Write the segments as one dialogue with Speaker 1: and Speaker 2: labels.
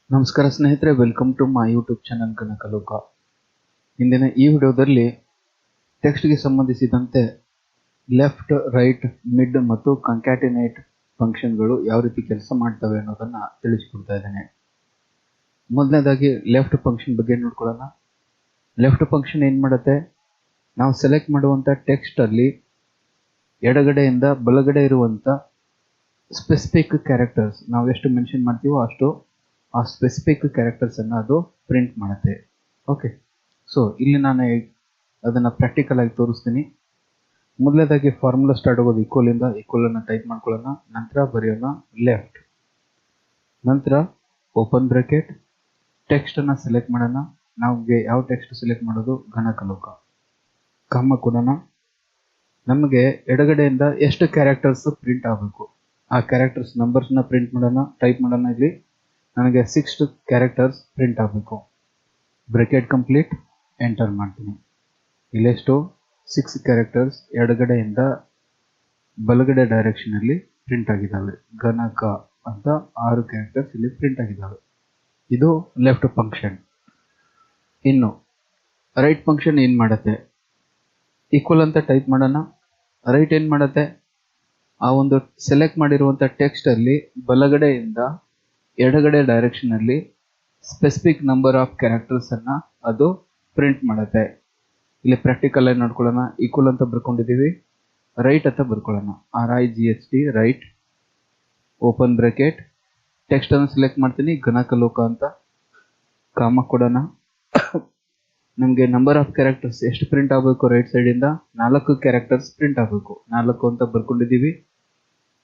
Speaker 1: ನಮಸ್ಕಾರ ಸ್ನೇಹಿತರೆ, welcome to my YouTube channel Ganakaloka. ಇಂದಿನ ಈ ವಿಡಿಯೋದಲ್ಲಿ ಟೆಕ್ಸ್ಟ್ಗೆ ಸಂಬಂಧಿಸಿದಂತೆ ಲೆಫ್ಟ್, ರೈಟ್, ಮಿಡ್ ಮತ್ತು ಕಂಕ್ಯಾಟಿನೇಟ್ ಫಂಕ್ಷನ್ಗಳು ಯಾವ ರೀತಿ ಕೆಲಸ ಮಾಡ್ತವೆ ಅನ್ನೋದನ್ನು ತಿಳಿಸ್ಕೊಡ್ತಾ ಇದ್ದೇನೆ. ಮೊದಲನೇದಾಗಿ ಲೆಫ್ಟ್ ಫಂಕ್ಷನ್ ಬಗ್ಗೆ ನೋಡ್ಕೊಳ್ಳೋಣ. ಲೆಫ್ಟ್ ಫಂಕ್ಷನ್ ಏನು ಮಾಡುತ್ತೆ, ನಾವು ಸೆಲೆಕ್ಟ್ ಮಾಡುವಂಥ ಟೆಕ್ಸ್ಟಲ್ಲಿ ಎಡಗಡೆಯಿಂದ ಬಲಗಡೆ ಇರುವಂಥ ಸ್ಪೆಸಿಫಿಕ್ ಕ್ಯಾರೆಕ್ಟರ್ಸ್ ನಾವು ಎಷ್ಟು ಮೆನ್ಷನ್ ಮಾಡ್ತೀವೋ ಅಷ್ಟು ಆ ಸ್ಪೆಸಿಫಿಕ್ ಕ್ಯಾರೆಕ್ಟರ್ಸನ್ನು ಅದು ಪ್ರಿಂಟ್ ಮಾಡುತ್ತೆ. ಓಕೆ, ಸೊ ಇಲ್ಲಿ ನಾನು ಅದನ್ನು ಪ್ರಾಕ್ಟಿಕಲ್ ಆಗಿ ತೋರಿಸ್ತೀನಿ. ಮೊದಲನೇದಾಗಿ ಫಾರ್ಮುಲಾ ಸ್ಟಾರ್ಟ್ ಆಗೋದು ಈಕ್ವಲಿಂದ. ಈಕ್ವಲನ್ನು ಟೈಪ್ ಮಾಡ್ಕೊಳ್ಳೋಣ, ನಂತರ ಬರೆಯೋಣ ಲೆಫ್ಟ್, ನಂತರ ಓಪನ್ ಬ್ರಾಕೆಟ್, ಟೆಕ್ಸ್ಟನ್ನು ಸೆಲೆಕ್ಟ್ ಮಾಡೋಣ. ನಮಗೆ ಯಾವ ಟೆಕ್ಸ್ಟ್ ಸೆಲೆಕ್ಟ್ ಮಾಡೋದು, ಗಣಕಲೋಕ, ಕಾಮ ಕೊಡೋಣ. ನಮಗೆ ಎಡಗಡೆಯಿಂದ ಎಷ್ಟು ಕ್ಯಾರೆಕ್ಟರ್ಸ್ ಪ್ರಿಂಟ್ ಆಗಬೇಕು ಆ ಕ್ಯಾರೆಕ್ಟರ್ಸ್ ನಂಬರ್ಸ್ನ ಪ್ರಿಂಟ್ ಮಾಡೋಣ. ಟೈಪ್ ಮಾಡೋಣ, ಇಲ್ಲಿ ನನಗೆ 6 ಕ್ಯಾರೆಕ್ಟರ್ಸ್ ಪ್ರಿಂಟ್ ಆಗಬೇಕು. ಬ್ರಾಕೆಟ್ ಕಂಪ್ಲೀಟ್, ಎಂಟರ್ ಮಾಡ್ತೀನಿ. ಇಲ್ಲೆಷ್ಟು 6 ಕ್ಯಾರೆಕ್ಟರ್ಸ್ ಎಡಗಡೆಯಿಂದ ಬಲಗಡೆ ಡೈರೆಕ್ಷನಲ್ಲಿ ಪ್ರಿಂಟ್ ಆಗಿದ್ದಾವೆ. ಗಣಕ ಅಂತ 6 ಕ್ಯಾರೆಕ್ಟರ್ಸ್ ಇಲ್ಲಿ ಪ್ರಿಂಟ್ ಆಗಿದ್ದಾವೆ. ಇದು ಲೆಫ್ಟ್ ಫಂಕ್ಷನ್. ಇನ್ನು ರೈಟ್ ಫಂಕ್ಷನ್ ಏನು ಮಾಡುತ್ತೆ, ಈಕ್ವಲ್ ಅಂತ ಟೈಪ್ ಮಾಡೋಣ. ರೈಟ್ ಏನು ಮಾಡುತ್ತೆ, ಆ ಒಂದು ಸೆಲೆಕ್ಟ್ ಮಾಡಿರುವಂಥ ಟೆಕ್ಸ್ಟಲ್ಲಿ ಬಲಗಡೆಯಿಂದ ಎಡಗಡೆ ಡೈರೆಕ್ಷನಲ್ಲಿ ಸ್ಪೆಸಿಫಿಕ್ ನಂಬರ್ ಆಫ್ ಕ್ಯಾರೆಕ್ಟರ್ಸನ್ನು ಅದು ಪ್ರಿಂಟ್ ಮಾಡುತ್ತೆ. ಇಲ್ಲಿ ಪ್ರಾಕ್ಟಿಕಲ್ ಆಗಿ ನೋಡ್ಕೊಳ್ಳೋಣ. ಈಕ್ವಲ್ ಅಂತ ಬರ್ಕೊಂಡಿದ್ದೀವಿ, ರೈಟ್ ಅಂತ ಬರ್ಕೊಳ್ಳೋಣ. RIGHT, ರೈಟ್, ಓಪನ್ ಬ್ರಾಕೆಟ್, ಟೆಕ್ಸ್ಟನ್ನು ಸೆಲೆಕ್ಟ್ ಮಾಡ್ತೀನಿ, ಗಣಕಲೋಕ ಅಂತ, ಕಾಮ ಕೊಡೋಣ. ನಮಗೆ ನಂಬರ್ ಆಫ್ ಕ್ಯಾರೆಕ್ಟರ್ಸ್ ಎಷ್ಟು ಪ್ರಿಂಟ್ ಆಗಬೇಕು, ರೈಟ್ ಸೈಡಿಂದ 4 ಕ್ಯಾರೆಕ್ಟರ್ಸ್ ಪ್ರಿಂಟ್ ಆಗಬೇಕು. 4 ಅಂತ ಬರ್ಕೊಂಡಿದ್ದೀವಿ,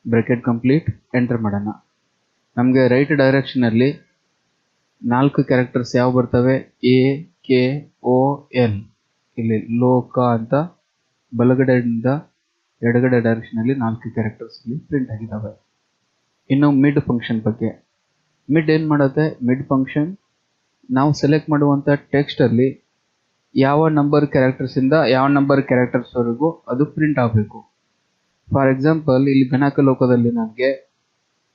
Speaker 1: ಬ್ರಾಕೆಟ್ ಕಂಪ್ಲೀಟ್, ಎಂಟರ್ ಮಾಡೋಣ. ನಮಗೆ ರೈಟ್ ಡೈರೆಕ್ಷನಲ್ಲಿ 4 ಕ್ಯಾರೆಕ್ಟರ್ಸ್ ಯಾವ ಬರ್ತವೆ, AKOL. ಇಲ್ಲಿ ಲೋಕ ಅಂತ ಬಲಗಡೆಯಿಂದ ಎಡಗಡೆ ಡೈರೆಕ್ಷನಲ್ಲಿ 4 ಕ್ಯಾರೆಕ್ಟರ್ಸ್ ಇಲ್ಲಿ ಪ್ರಿಂಟ್ ಆಗಿದ್ದಾವೆ. ಇನ್ನು ಮಿಡ್ ಫಂಕ್ಷನ್ ಬಗ್ಗೆ. ಮಿಡ್ ಏನು ಮಾಡುತ್ತೆ, ಮಿಡ್ ಫಂಕ್ಷನ್ ನಾವು ಸೆಲೆಕ್ಟ್ ಮಾಡುವಂಥ ಟೆಕ್ಸ್ಟಲ್ಲಿ ಯಾವ ನಂಬರ್ ಕ್ಯಾರೆಕ್ಟರ್ಸಿಂದ ಯಾವ ನಂಬರ್ ಕ್ಯಾರೆಕ್ಟರ್ಸ್ವರೆಗೂ ಅದು ಪ್ರಿಂಟ್ ಆಗಬೇಕು. ಫಾರ್ ಎಕ್ಸಾಂಪಲ್, ಇಲ್ಲಿ ಗಣಕಲೋಕದಲ್ಲಿ ನನಗೆ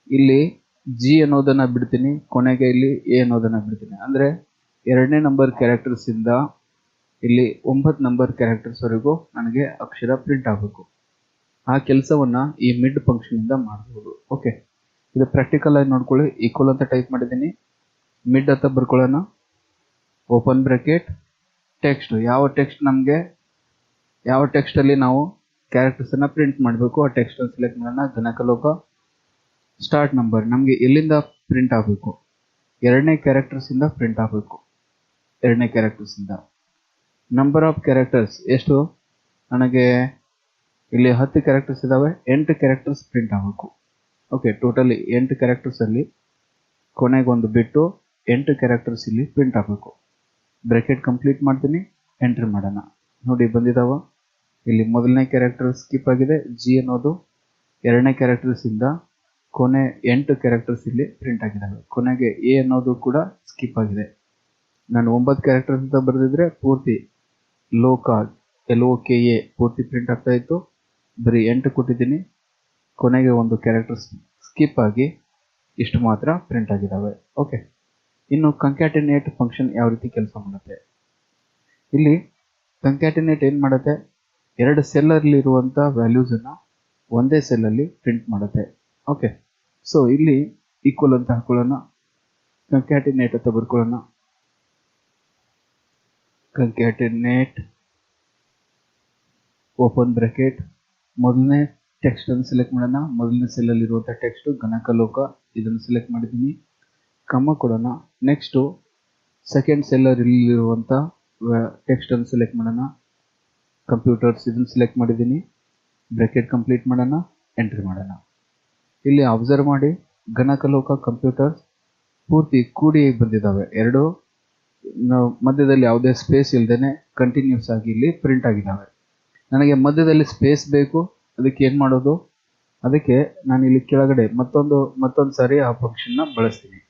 Speaker 1: ಇಲ್ಲಿ G ಅನ್ನೋದನ್ನು ಬಿಡ್ತೀನಿ, ಕೊನೆಗೆ ಇಲ್ಲಿ A ಅನ್ನೋದನ್ನು ಬಿಡ್ತೀನಿ. ಅಂದರೆ 2ನೇ ನಂಬರ್ ಕ್ಯಾರೆಕ್ಟರ್ಸಿಂದ ಇಲ್ಲಿ 9 ನಂಬರ್ ಕ್ಯಾರೆಕ್ಟರ್ಸ್ವರೆಗೂ ನನಗೆ ಅಕ್ಷರ ಪ್ರಿಂಟ್ ಆಗಬೇಕು. ಆ ಕೆಲಸವನ್ನು ಈ ಮಿಡ್ ಫಂಕ್ಷನಿಂದ ಮಾಡ್ಬೋದು. ಓಕೆ, ಇದು ಪ್ರಾಕ್ಟಿಕಲ್ ಆಗಿ ನೋಡ್ಕೊಳ್ಳಿ. ಈಕ್ವಲ್ ಅಂತ ಟೈಪ್ ಮಾಡಿದ್ದೀನಿ, ಮಿಡ್ ಅಂತ ಬರ್ಕೊಳ್ಳೋಣ, ಓಪನ್ ಬ್ರಾಕೆಟ್, ಟೆಕ್ಸ್ಟ್, ಯಾವ ಟೆಕ್ಸ್ಟ್ ನಮಗೆ ಯಾವ ಟೆಕ್ಸ್ಟಲ್ಲಿ ನಾವು ಕ್ಯಾರೆಕ್ಟರ್ಸನ್ನು ಪ್ರಿಂಟ್ ಮಾಡಬೇಕು ಆ ಟೆಕ್ಸ್ಟನ್ನು ಸೆಲೆಕ್ಟ್ ಮಾಡೋಣ. ಗಣಕಲೋಕ, ಸ್ಟಾರ್ಟ್ ನಂಬರ್, ನಮಗೆ ಎಲ್ಲಿಂದ ಪ್ರಿಂಟ್ ಆಗಬೇಕು, 2ನೇ ಕ್ಯಾರೆಕ್ಟರ್ಸಿಂದ ಪ್ರಿಂಟ್ ಆಗಬೇಕು. 2ನೇ ಕ್ಯಾರೆಕ್ಟರ್ಸಿಂದ ನಂಬರ್ ಆಫ್ ಕ್ಯಾರೆಕ್ಟರ್ಸ್ ಎಷ್ಟು, ನನಗೆ ಇಲ್ಲಿ 10 ಕ್ಯಾರೆಕ್ಟರ್ಸ್ ಇದ್ದಾವೆ, 8 ಕ್ಯಾರೆಕ್ಟರ್ಸ್ ಪ್ರಿಂಟ್ ಆಗಬೇಕು. ಓಕೆ, ಟೋಟಲಿ 8 ಕ್ಯಾರೆಕ್ಟರ್ಸಲ್ಲಿ ಕೊನೆಗೊಂದು ಬಿಟ್ಟು 8 ಕ್ಯಾರೆಕ್ಟರ್ಸ್ ಇಲ್ಲಿ ಪ್ರಿಂಟ್ ಆಗಬೇಕು. ಬ್ರಾಕೆಟ್ ಕಂಪ್ಲೀಟ್ ಮಾಡ್ತೀನಿ, ಎಂಟರ್ ಮಾಡೋಣ. ನೋಡಿ ಬಂದಿದ್ದಾವ. ಇಲ್ಲಿ ಮೊದಲನೇ ಕ್ಯಾರೆಕ್ಟರ್ ಸ್ಕಿಪ್ ಆಗಿದೆ, G ಅನ್ನೋದು. 2ನೇ ಕ್ಯಾರೆಕ್ಟರ್ಸಿಂದ ಕೊನೆ 8 ಕ್ಯಾರೆಕ್ಟರ್ಸ್ ಇಲ್ಲಿ ಪ್ರಿಂಟ್ ಆಗಿದ್ದಾವೆ. ಕೊನೆಗೆ A ಅನ್ನೋದು ಕೂಡ ಸ್ಕಿಪ್ ಆಗಿದೆ. ನಾನು 9 ಕ್ಯಾರೆಕ್ಟರ್ಸ್ ಅಂತ ಬರೆದಿದ್ರೆ ಪೂರ್ತಿ ಲೋಕ, LOKA ಪೂರ್ತಿ ಪ್ರಿಂಟ್ ಆಗ್ತಾ ಇತ್ತು. ಬರೀ 8 ಕೊಟ್ಟಿದ್ದೀನಿ, ಕೊನೆಗೆ ಒಂದು ಕ್ಯಾರೆಕ್ಟರ್ ಸ್ಕಿಪ್ ಆಗಿ ಇಷ್ಟು ಮಾತ್ರ ಪ್ರಿಂಟ್ ಆಗಿದ್ದಾವೆ. ಓಕೆ, ಇನ್ನು ಕಂಕ್ಯಾಟಿನೇಟ್ ಫಂಕ್ಷನ್ ಯಾವ ರೀತಿ ಕೆಲಸ ಮಾಡುತ್ತೆ. ಇಲ್ಲಿ ಕಂಕ್ಯಾಟಿನೇಟ್ ಏನು ಮಾಡುತ್ತೆ, 2 ಸೆಲ್ಲಲ್ಲಿರುವಂಥ ವ್ಯಾಲ್ಯೂಸನ್ನು ಒಂದೇ ಸೆಲ್ಲಲ್ಲಿ ಪ್ರಿಂಟ್ ಮಾಡುತ್ತೆ. ಓಕೆ, ಸೊ ಇಲ್ಲಿ ಈಕ್ವಲ್ ಅಂತ ಹಾಕೊಳ್ಳೋಣ, ಕಂಕ್ಯಾಟಿನೇಟ್ ಅಂತ ಬರ್ಕೊಳ್ಳೋಣ. ಕಂಕ್ಯಾಟಿನೇಟ್, ಓಪನ್ ಬ್ರಾಕೆಟ್, ಮೊದಲನೇ ಟೆಕ್ಸ್ಟನ್ನು ಸೆಲೆಕ್ಟ್ ಮಾಡೋಣ. ಮೊದಲನೇ ಸೆಲ್ಲಲ್ಲಿರುವಂಥ ಟೆಕ್ಸ್ಟು ಗಣಕಲೋಕ, ಇದನ್ನು ಸೆಲೆಕ್ಟ್ ಮಾಡಿದ್ದೀನಿ, ಕಮ್ಮ ಕೊಡೋಣ. ನೆಕ್ಸ್ಟು ಸೆಕೆಂಡ್ ಸೆಲ್ಲಲ್ಲಿರುವಂಥ ಟೆಕ್ಸ್ಟನ್ನು ಸೆಲೆಕ್ಟ್ ಮಾಡೋಣ. ಕಂಪ್ಯೂಟರ್ಸ್, ಇದನ್ನು ಸೆಲೆಕ್ಟ್ ಮಾಡಿದ್ದೀನಿ, ಬ್ರಾಕೆಟ್ ಕಂಪ್ಲೀಟ್ ಮಾಡೋಣ, ಎಂಟ್ರಿ ಮಾಡೋಣ. ಇಲ್ಲಿ ಅಬ್ಸರ್ವ್ ಮಾಡಿ, ಗಣಕಲೋಕ, ಕಂಪ್ಯೂಟರ್ಸ್ ಪೂರ್ತಿ ಕೂಡಿ ಬಂದಿದ್ದಾವೆ. 2 ಮಧ್ಯದಲ್ಲಿ ಯಾವುದೇ ಸ್ಪೇಸ್ ಇಲ್ಲದೇ ಕಂಟಿನ್ಯೂಸ್ ಆಗಿ ಇಲ್ಲಿ ಪ್ರಿಂಟ್ ಆಗಿದ್ದಾವೆ. ನನಗೆ ಮಧ್ಯದಲ್ಲಿ ಸ್ಪೇಸ್ ಬೇಕು, ಅದಕ್ಕೆ ಏನು ಮಾಡೋದು, ಅದಕ್ಕೆ ನಾನು ಇಲ್ಲಿ ಕೆಳಗಡೆ ಮತ್ತೊಂದು ಸಾರಿ ಆ ಫಂಕ್ಷನ್ನ ಬಳಸ್ತೀನಿ.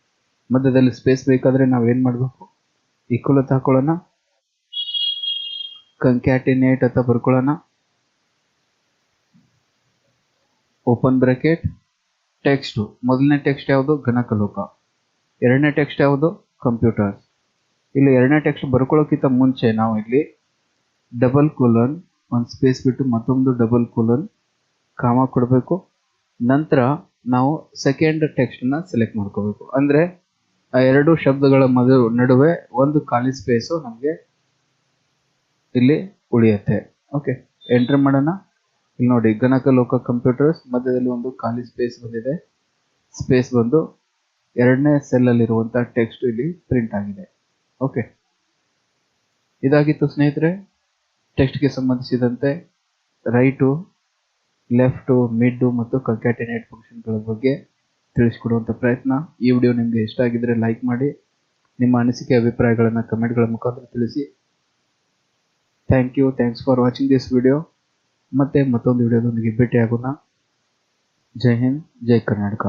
Speaker 1: ಮಧ್ಯದಲ್ಲಿ ಸ್ಪೇಸ್ ಬೇಕಾದರೆ ನಾವೇನು ಮಾಡಬೇಕು, ಈಕ್ವಲ್ ಅಂತ ಹಾಕೊಳ್ಳೋಣ, ಕಂಕ್ಯಾಟಿನೇಟ್ ಅಂತ ಬರ್ಕೊಳ್ಳೋಣ, ಓಪನ್ ಬ್ರಾಕೆಟ್, ಟೆಕ್ಸ್ಟು, ಮೊದಲನೇ ಟೆಕ್ಸ್ಟ್ ಯಾವುದು, ಗಣಕಲೋಕ, ಎರಡನೇ ಟೆಕ್ಸ್ಟ್ ಯಾವುದು? ಕಂಪ್ಯೂಟರ್ಸ್. ಇಲ್ಲಿ ಎರಡನೇ ಟೆಕ್ಸ್ಟ್ ಬರ್ಕೊಳ್ಳೋಕ್ಕಿಂತ ಮುಂಚೆ ನಾವು ಇಲ್ಲಿ ಡಬಲ್ ಕೋಲನ್, ಒಂದು ಸ್ಪೇಸ್ ಬಿಟ್ಟು ಮತ್ತೊಂದು ಡಬಲ್ ಕೋಲನ್, ಕಾಮ ಕೊಡಬೇಕು. ನಂತರ ನಾವು ಸೆಕೆಂಡ್ ಟೆಕ್ಸ್ಟ್ನ ಸೆಲೆಕ್ಟ್ ಮಾಡ್ಕೋಬೇಕು. ಅಂದರೆ ಆ ಎರಡು ಶಬ್ದಗಳ ನಡುವೆ ಒಂದು ಖಾಲಿ ಸ್ಪೇಸು ನಮಗೆ ಇಲ್ಲಿ ಉಳಿಯುತ್ತೆ. ಓಕೆ, ಎಂಟ್ರಿ ಮಾಡೋಣ. ಇಲ್ಲಿ ನೋಡಿ, ಗಣಕಲೋಕ ಕಂಪ್ಯೂಟರ್ಸ್, ಮಧ್ಯದಲ್ಲಿ ಒಂದು ಖಾಲಿ ಸ್ಪೇಸ್ ಬಂದಿದೆ. ಸ್ಪೇಸ್ ಬಂದು ಎರಡನೇ ಸೆಲ್ಲಲ್ಲಿರುವಂಥ ಟೆಕ್ಸ್ಟ್ ಇಲ್ಲಿ ಪ್ರಿಂಟ್ ಆಗಿದೆ. ಓಕೆ, ಇದಾಗಿತ್ತು ಸ್ನೇಹಿತರೆ ಟೆಕ್ಸ್ಟ್ಗೆ ಸಂಬಂಧಿಸಿದಂತೆ ರೈಟು, ಲೆಫ್ಟು, ಮಿಡ್ಡು ಮತ್ತು ಕಂಕ್ಯಾಟಿನೇಟ್ ಫಂಕ್ಷನ್ಗಳ ಬಗ್ಗೆ ತಿಳಿಸ್ಕೊಡುವಂಥ ಪ್ರಯತ್ನ. ಈ ವಿಡಿಯೋ ನಿಮಗೆ ಇಷ್ಟ ಆಗಿದ್ದರೆ ಲೈಕ್ ಮಾಡಿ, ನಿಮ್ಮ ಅನಿಸಿಕೆ ಅಭಿಪ್ರಾಯಗಳನ್ನು ಕಮೆಂಟ್ಗಳ ಮುಖಾಂತರ ತಿಳಿಸಿ. Thanks for watching this video. ಮತ್ತೆ ಮತ್ತೊಂದು ವಿಡಿಯೋದೊಂದಿಗೆ ಭೇಟಿಯಾಗೋಣ. ಜೈ ಹಿಂದ್, ಜೈ ಕರ್ನಾಟಕ.